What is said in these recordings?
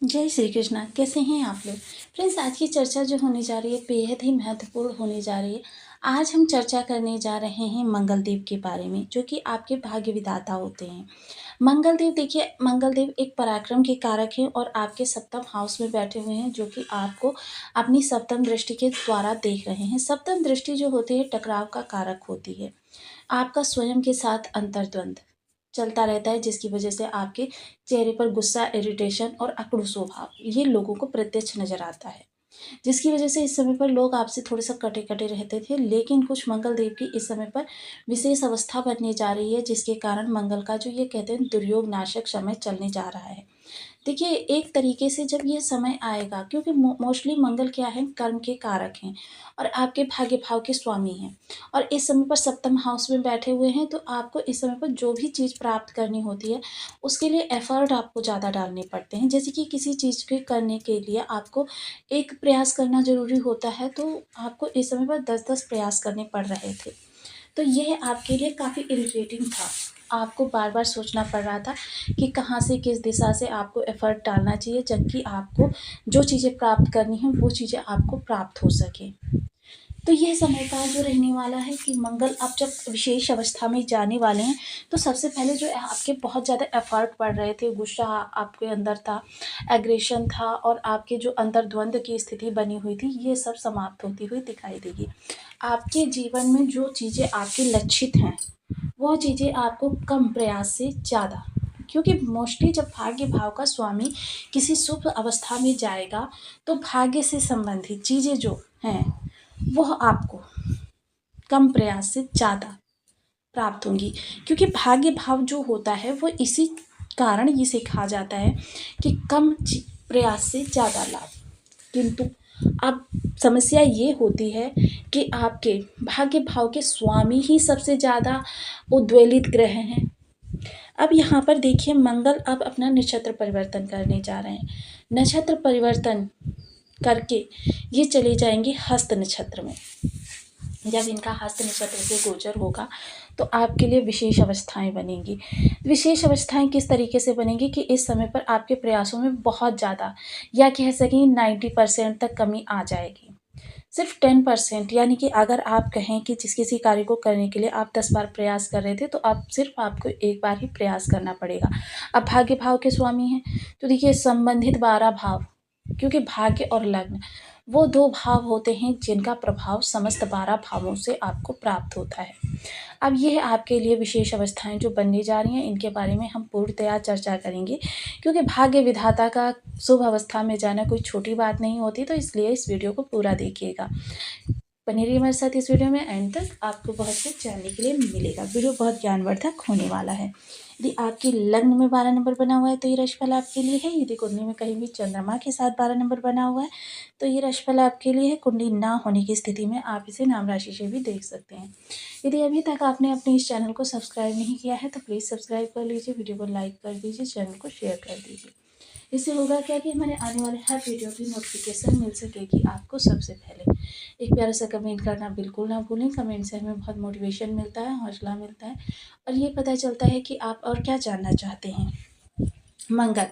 जय श्री कृष्णा। कैसे हैं आप लोग? फ्रेंड्स, आज की चर्चा जो होने जा रही है बेहद ही महत्वपूर्ण होने जा रही है। आज हम चर्चा करने जा रहे हैं मंगलदेव के बारे में, जो कि आपके भाग्य विधाता होते हैं। मंगलदेव, देखिए, मंगलदेव एक पराक्रम के कारक हैं और आपके सप्तम हाउस में बैठे हुए हैं, जो कि आपको अपनी सप्तम दृष्टि के द्वारा देख रहे हैं। सप्तम दृष्टि जो होती है टकराव का कारक होती है। आपका स्वयं के साथ अंतर्द्वंद चलता रहता है, जिसकी वजह से आपके चेहरे पर गुस्सा, इरिटेशन और अकड़ू स्वभाव ये लोगों को प्रत्यक्ष नजर आता है, जिसकी वजह से इस समय पर लोग आपसे थोड़े सा कटे कटे रहते थे। लेकिन कुछ मंगल देव की इस समय पर विशेष अवस्था बनने जा रही है, जिसके कारण मंगल का जो ये कहते हैं दुर्योग नाशक समय चलने जा रहा है। देखिए, एक तरीके से जब ये समय आएगा, क्योंकि मोस्टली मंगल क्या है, कर्म के कारक हैं और आपके भाग्य भाव के स्वामी हैं, और इस समय पर सप्तम हाउस में बैठे हुए हैं। तो आपको इस समय पर जो भी चीज़ प्राप्त करनी होती है, उसके लिए एफर्ट आपको ज़्यादा डालने पड़ते हैं। जैसे कि किसी चीज़ के करने के लिए आपको एक प्रयास करना ज़रूरी होता है, तो आपको इस समय पर 10-10 प्रयास करने पड़ रहे थे। तो यह आपके लिए काफ़ी इरिटेटिंग था। आपको बार-बार सोचना पड़ रहा था कि कहाँ से, किस दिशा से आपको एफ़र्ट डालना चाहिए, जबकि आपको जो चीज़ें प्राप्त करनी हैं, वो चीज़ें आपको प्राप्त हो सकें। तो यह समय का जो रहने वाला है कि मंगल अब जब विशेष अवस्था में जाने वाले हैं, तो सबसे पहले जो आपके बहुत ज़्यादा एफ़र्ट पड़ रहे थे, गुस्सा आपके अंदर था, एग्रेशन था और आपके जो अंतर द्वंद की स्थिति बनी हुई थी, ये सब समाप्त होती हुई दिखाई देगी। आपके जीवन में जो चीज़ें आपके लक्षित हैं, वो चीज़ें आपको कम प्रयास से ज़्यादा, क्योंकि मोस्टली जब भाग्य भाव का स्वामी किसी शुभ अवस्था में जाएगा, तो भाग्य से संबंधित चीज़ें जो हैं, वह आपको कम प्रयास से ज़्यादा प्राप्त होंगी। क्योंकि भाग्य भाव जो होता है, वो इसी कारण इसे कहा जाता है कि कम प्रयास से ज़्यादा लाभ। किंतु अब समस्या ये होती है कि आपके भाग्य भाव के स्वामी ही सबसे ज़्यादा उद्वेलित ग्रह हैं। अब यहाँ पर देखिए, मंगल अब अपना नक्षत्र परिवर्तन करने जा रहे हैं। नक्षत्र परिवर्तन करके ये चले जाएंगे हस्त नक्षत्र में। जब इनका हस्त नक्षत्र से गोचर होगा, तो आपके लिए विशेष अवस्थाएं बनेंगी। विशेष अवस्थाएं किस तरीके से बनेंगी कि इस समय पर आपके प्रयासों में बहुत ज़्यादा, या कह सकें 90% तक कमी आ जाएगी। सिर्फ 10%, यानी कि अगर आप कहें कि जिस किसी कार्य को करने के लिए आप 10 बार प्रयास कर रहे थे, तो अब सिर्फ आपको एक बार ही प्रयास करना पड़ेगा। अब भाग्य भाव के स्वामी हैं, तो देखिए संबंधित 12 भाव, क्योंकि भाग्य और लग्न वो 2 भाव होते हैं जिनका प्रभाव समस्त 12 भावों से आपको प्राप्त होता है। अब यह आपके लिए विशेष अवस्थाएं जो बनने जा रही हैं, इनके बारे में हम पूर्णतया चर्चा करेंगे, क्योंकि भाग्य विधाता का शुभ अवस्था में जाना कोई छोटी बात नहीं होती। तो इसलिए इस वीडियो को पूरा देखिएगा, बने रहिए हमारे साथ इस वीडियो में एंड तक। आपको बहुत कुछ जानने के लिए मिलेगा। वीडियो बहुत ज्ञानवर्धक होने वाला है। यदि आपके लग्न में 12 नंबर बना हुआ है, तो ये राशिफल आपके लिए है। यदि कुंडली में कहीं भी चंद्रमा के साथ 12 नंबर बना हुआ है, तो ये राशिफल आपके लिए है। कुंडली ना होने की स्थिति में आप इसे नाम राशि से भी देख सकते हैं। यदि अभी तक आपने अपने इस चैनल को सब्सक्राइब नहीं किया है, तो प्लीज़ सब्सक्राइब कर लीजिए, वीडियो को लाइक कर दीजिए, चैनल को शेयर कर दीजिए। इससे होगा क्या कि हमारे आने वाले हर वीडियो की नोटिफिकेशन मिल सकेगी आपको सबसे पहले। एक प्यारा सा कमेंट करना बिल्कुल ना भूलें। कमेंट से हमें बहुत मोटिवेशन मिलता है, हौसला मिलता है, और ये पता चलता है कि आप और क्या जानना चाहते हैं। मंगल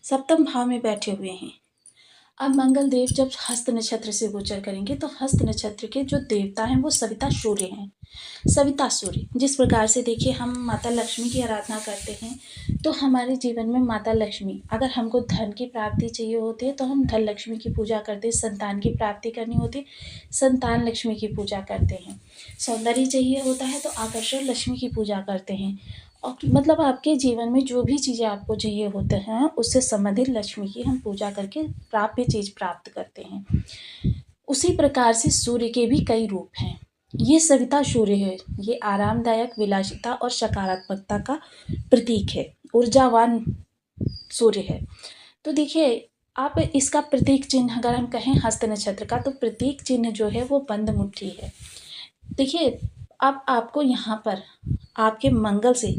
सप्तम भाव में बैठे हुए हैं। अब मंगल देव जब हस्त नक्षत्र से गोचर करेंगे, तो हस्त नक्षत्र के जो देवता हैं वो सविता सूर्य हैं। सविता सूर्य, जिस प्रकार से देखिए हम माता लक्ष्मी की आराधना करते हैं, तो हमारे जीवन में माता लक्ष्मी, अगर हमको धन की प्राप्ति चाहिए होती है, तो हम धन लक्ष्मी की पूजा करते हैं। संतान की प्राप्ति करनी होती है, संतान लक्ष्मी की पूजा करते हैं। सौंदर्य चाहिए होता है, तो आकर्षण लक्ष्मी की पूजा करते हैं। और मतलब आपके जीवन में जो भी चीज़ें आपको चाहिए होते हैं, उससे संबंधित लक्ष्मी की हम पूजा करके प्राप्य चीज़ प्राप्त करते हैं। उसी प्रकार से सूर्य के भी कई रूप हैं। ये सविता सूर्य है, ये आरामदायक, विलासिता और सकारात्मकता का प्रतीक है, ऊर्जावान सूर्य है। तो देखिए, आप इसका प्रतीक चिन्ह अगर हम कहें हस्त नक्षत्र का, तो प्रतीक चिन्ह जो है वो बंद मुट्ठी है। देखिए, अब आपको यहाँ पर आपके मंगल से,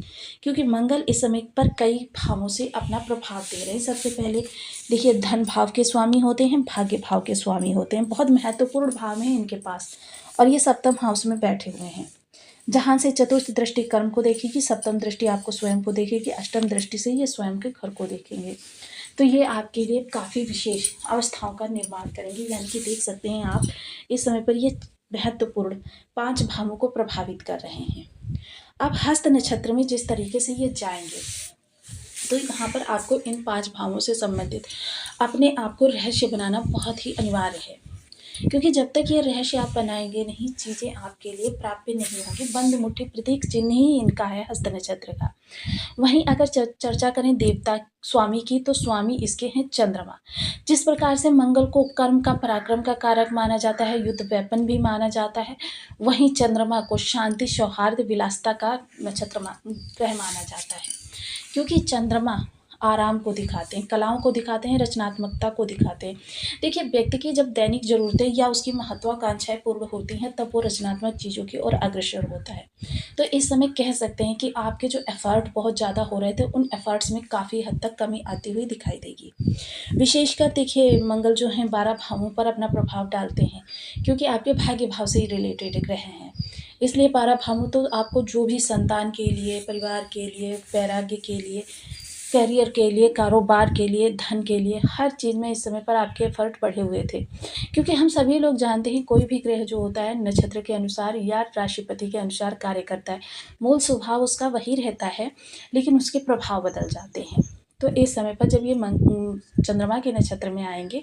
क्योंकि मंगल इस समय पर कई भावों से अपना प्रभाव दे रहे हैं। सबसे पहले देखिए, धन भाव के स्वामी होते हैं, भाग्य भाव के स्वामी होते हैं, बहुत महत्वपूर्ण भाव हैं इनके पास, और ये सप्तम हाउस में बैठे हुए हैं, जहाँ से चतुर्थ दृष्टि कर्म को देखेगी, सप्तम दृष्टि आपको स्वयं को देखेगी, अष्टम दृष्टि से ये स्वयं के घर को देखेंगे। तो ये आपके लिए काफ़ी विशेष अवस्थाओं का निर्माण करेंगे। यानी कि देख सकते हैं आप इस समय पर ये महत्वपूर्ण 5 भावों को प्रभावित कर रहे हैं। अब हस्त नक्षत्र में जिस तरीके से ये जाएंगे, तो यहाँ पर आपको इन 5 भावों से संबंधित अपने आप को रहस्य बनाना बहुत ही अनिवार्य है, क्योंकि जब तक ये रहस्य आप बनाएंगे नहीं, चीज़ें आपके लिए प्राप्य नहीं होंगी। बंद मुट्ठी प्रतीक चिन्ह ही इनका है हस्त नक्षत्र का। वहीं अगर चर्चा करें देवता स्वामी की, तो स्वामी इसके हैं चंद्रमा। जिस प्रकार से मंगल को कर्म का पराक्रम का कारक माना जाता है, युद्ध वेपन भी माना जाता है, वहीं चंद्रमा को शांति सौहार्द विलासिता का नक्षत्र ग्रह माना जाता है, क्योंकि चंद्रमा आराम को दिखाते हैं, कलाओं को दिखाते हैं, रचनात्मकता को दिखाते हैं। देखिए, व्यक्ति की जब दैनिक ज़रूरतें या उसकी महत्वाकांक्षाएं पूर्ण होती हैं, तब वो रचनात्मक चीज़ों की ओर अग्रसर होता है। तो इस समय कह सकते हैं कि आपके जो एफर्ट बहुत ज़्यादा हो रहे थे, उन एफर्ट्स में काफ़ी हद तक कमी आती हुई दिखाई देगी। विशेषकर देखिए, मंगल जो हैं 12 भावों पर अपना प्रभाव डालते हैं, क्योंकि आपके भाग्य भाव से ही रिलेटेड ग्रह हैं। इसलिए 12 भाव तो आपको जो भी संतान के लिए, परिवार के लिए, वैराग्य के लिए, करियर के लिए, कारोबार के लिए, धन के लिए, हर चीज़ में इस समय पर आपके एफर्ट बढ़े हुए थे। क्योंकि हम सभी लोग जानते हैं, कोई भी ग्रह जो होता है नक्षत्र के अनुसार या राशिपति के अनुसार कार्य करता है। मूल स्वभाव उसका वही रहता है, लेकिन उसके प्रभाव बदल जाते हैं। तो इस समय पर जब ये चंद्रमा के नक्षत्र में आएंगे,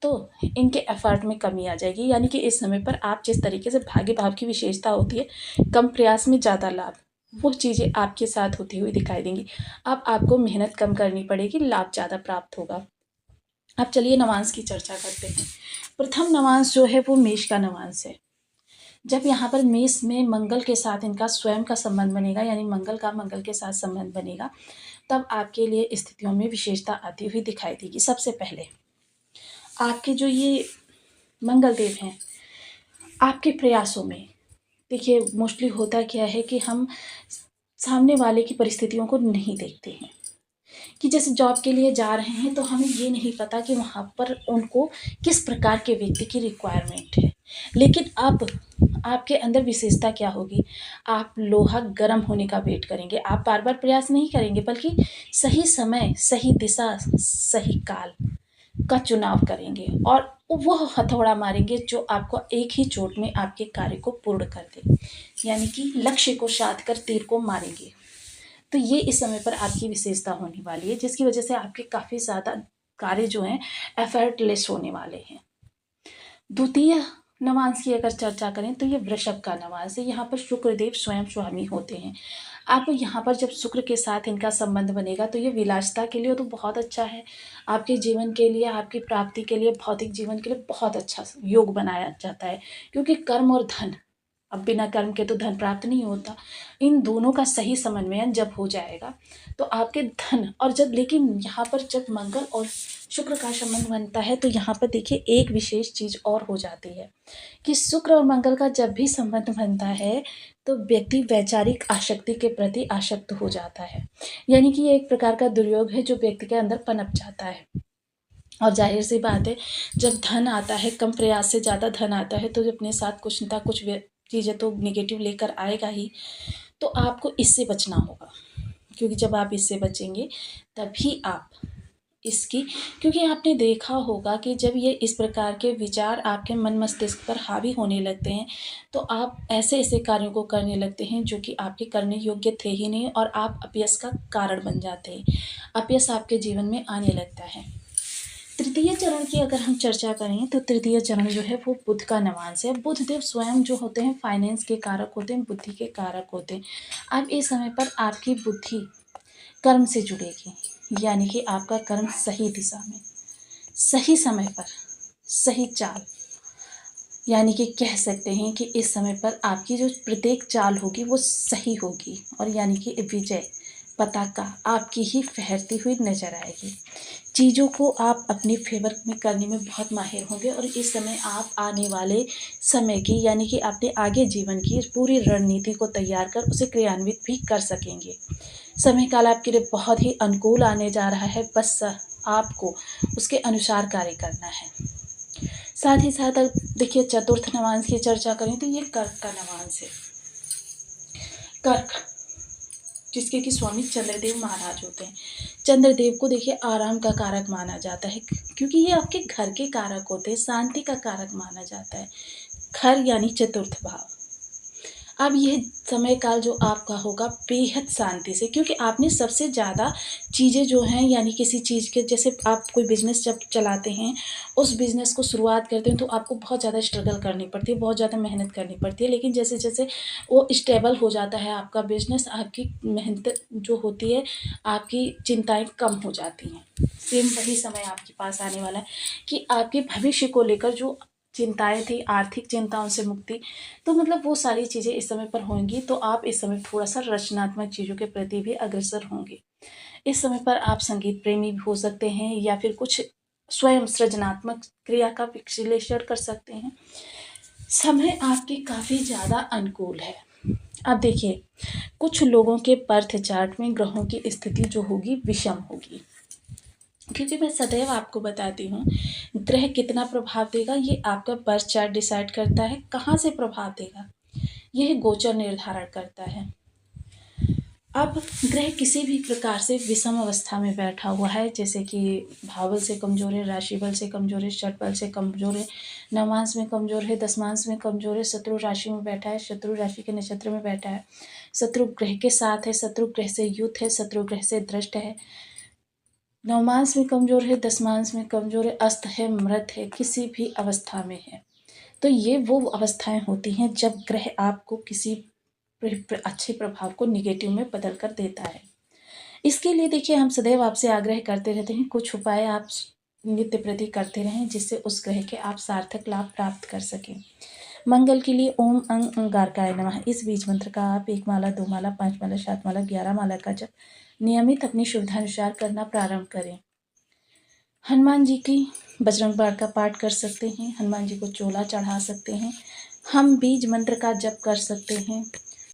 तो इनके एफर्ट में कमी आ जाएगी। यानी कि इस समय पर आप जिस तरीके से भाग्य भाव की विशेषता होती है, कम प्रयास में ज़्यादा लाभ, वो चीज़ें आपके साथ होती हुई दिखाई देंगी। अब आपको मेहनत कम करनी पड़ेगी, लाभ ज़्यादा प्राप्त होगा। अब चलिए नवांश की चर्चा करते हैं। प्रथम नवांश जो है वो मेष का नवांश है। जब यहाँ पर मेष में मंगल के साथ इनका स्वयं का संबंध बनेगा, यानी मंगल का मंगल के साथ संबंध बनेगा, तब आपके लिए स्थितियों में विशेषता आती हुई दिखाई देगी। सबसे पहले आपके जो ये मंगल देव हैं, आपके प्रयासों में देखिए मोस्टली होता क्या है कि हम सामने वाले की परिस्थितियों को नहीं देखते हैं, कि जैसे जॉब के लिए जा रहे हैं, तो हमें ये नहीं पता कि वहाँ पर उनको किस प्रकार के व्यक्ति की रिक्वायरमेंट है। लेकिन अब आपके अंदर विशेषता क्या होगी, आप लोहा गर्म होने का वेट करेंगे। आप बार बार प्रयास नहीं करेंगे, बल्कि सही समय, सही दिशा, सही काल का चुनाव करेंगे और वो हथौड़ा मारेंगे जो आपको एक ही चोट में आपके कार्य को पूर्ण कर दे। यानी कि लक्ष्य को साध कर तीर को मारेंगे। तो ये इस समय पर आपकी विशेषता होने वाली है, जिसकी वजह से आपके काफ़ी ज़्यादा कार्य जो हैं एफर्टलेस होने वाले हैं। द्वितीय नवांश की अगर चर्चा करें, तो ये वृषभ का नवांश है। यहाँ पर शुक्रदेव स्वयं स्वामी होते हैं। आप यहाँ पर जब शुक्र के साथ इनका संबंध बनेगा, तो ये विलासिता के लिए तो बहुत अच्छा है, आपके जीवन के लिए, आपकी प्राप्ति के लिए, भौतिक जीवन के लिए बहुत अच्छा योग बनाया जाता है। क्योंकि कर्म और धन, अब बिना कर्म के तो धन प्राप्त नहीं होता। इन दोनों का सही समन्वयन जब हो जाएगा, तो आपके धन और जब, लेकिन यहाँ पर जब मंगल और शुक्र का संबंध बनता है, तो यहाँ पर देखिए एक विशेष चीज़ और हो जाती है कि शुक्र और मंगल का जब भी संबंध बनता है, तो व्यक्ति वैचारिक आसक्ति के प्रति आसक्त हो जाता है। यानी कि ये एक प्रकार का दुर्योग है जो व्यक्ति के अंदर पनप जाता है। और जाहिर सी बात है, जब धन आता है, कम प्रयास से ज़्यादा धन आता है, तो अपने साथ कुछ ना कुछ चीज़ें तो निगेटिव लेकर आएगा ही। तो आपको इससे बचना होगा, क्योंकि जब आप इससे बचेंगे तभी आप इसकी, क्योंकि आपने देखा होगा कि जब ये इस प्रकार के विचार आपके मन मस्तिष्क पर हावी होने लगते हैं, तो आप ऐसे ऐसे कार्यों को करने लगते हैं जो कि आपके करने योग्य थे ही नहीं, और आप अपयश का कारण बन जाते हैं। अपयश आपके जीवन में आने लगता है। तृतीय चरण की अगर हम चर्चा करें, तो तृतीय चरण जो है वो बुध का नवांश है। बुध देव स्वयं जो होते हैं फाइनेंस के कारक होते हैं, बुद्धि के कारक होते हैं। अब इस समय पर आपकी बुद्धि कर्म से जुड़ेगी, यानी कि आपका कर्म सही दिशा में, सही समय पर, सही चाल, यानी कि कह सकते हैं कि इस समय पर आपकी जो प्रत्येक चाल होगी वो सही होगी, और यानी कि विजय पताका आपकी ही फहरती हुई नजर आएगी। चीज़ों को आप अपने फेवर में करने में बहुत माहिर होंगे, और इस समय आप आने वाले समय की, यानी कि अपने आगे जीवन की पूरी रणनीति को तैयार कर उसे क्रियान्वित भी कर सकेंगे। समय काल आपके लिए बहुत ही अनुकूल आने जा रहा है, बस आपको उसके अनुसार कार्य करना है। साथ ही साथ अब देखिए चतुर्थ नवांश की चर्चा करें, तो ये कर्क का नवांश है। कर्क जिसके कि स्वामी चंद्रदेव महाराज होते हैं। चंद्रदेव को देखिए आराम का कारक माना जाता है, क्योंकि ये आपके घर के कारक होते हैं, शांति का कारक माना जाता है। घर यानी चतुर्थ भाव। अब यह समय काल जो आपका होगा बेहद शांति से, क्योंकि आपने सबसे ज़्यादा चीज़ें जो हैं, यानी किसी चीज़ के, जैसे आप कोई बिज़नेस जब चलाते हैं, उस बिज़नेस को शुरुआत करते हैं तो आपको बहुत ज़्यादा स्ट्रगल करनी पड़ती है, बहुत ज़्यादा मेहनत करनी पड़ती है। लेकिन जैसे-जैसे वो स्टेबल हो जाता है आपका बिज़नेस, आपकी मेहनत जो होती है, आपकी चिंताएँ कम हो जाती हैं। सेम वही समय आपके पास आने वाला है कि आपके भविष्य को लेकर जो चिंताएँ थी, आर्थिक चिंताओं से मुक्ति, तो मतलब वो सारी चीज़ें इस समय पर होंगी, तो आप इस समय थोड़ा-सा रचनात्मक चीज़ों के प्रति भी अग्रसर होंगे। इस समय पर आप संगीत प्रेमी भी हो सकते हैं, या फिर कुछ स्वयं सृजनात्मक क्रिया का विश्लेषण कर सकते हैं। समय आपके काफ़ी ज़्यादा अनुकूल है। अब देखिए, कुछ लोगों के बर्थ चार्ट में ग्रहों की स्थिति जो होगी विषम होगी, क्योंकि मैं सदैव आपको बताती हूँ, ग्रह कितना प्रभाव देगा ये आपका बर्थ चार्ट डिसाइड करता है। कहाँ से प्रभाव देगा, यह गोचर निर्धारण करता है। अब ग्रह किसी भी प्रकार से विषम अवस्था में बैठा हुआ है, जैसे कि भावबल से कमज़ोर है, राशि बल से कमज़ोर है, षट बल से कमज़ोर है, नवांश में कमज़ोर है, दशमांश में कमज़ोर है, शत्रु राशि में बैठा है, शत्रु राशि के नक्षत्र में बैठा है, शत्रु ग्रह के साथ है, शत्रु ग्रह से युत है, शत्रु ग्रह से दृष्ट है, नवमांश में कमज़ोर है, दशमांश में कमज़ोर है, अस्त है, मृत है, किसी भी अवस्था में है। तो ये वो अवस्थाएं होती हैं जब ग्रह आपको किसी अच्छे प्रभाव को निगेटिव में बदल कर देता है। इसके लिए देखिए, हम सदैव आपसे आग्रह करते रहते हैं, कुछ उपाय आप नित्य प्रति करते रहें, जिससे उस ग्रह के आप सार्थक लाभ प्राप्त कर सकें। मंगल के लिए ओम अंग अंगारकाय नमः इस बीज मंत्र का आप 1 माला, 2 माला, 5 माला, 7 माला, 11 माला का जप नियमित अपनी सुविधानुसार करना प्रारंभ करें। हनुमान जी की बजरंग बाण का पाठ कर सकते हैं, हनुमान जी को चोला चढ़ा सकते हैं, हम बीज मंत्र का जप कर सकते हैं,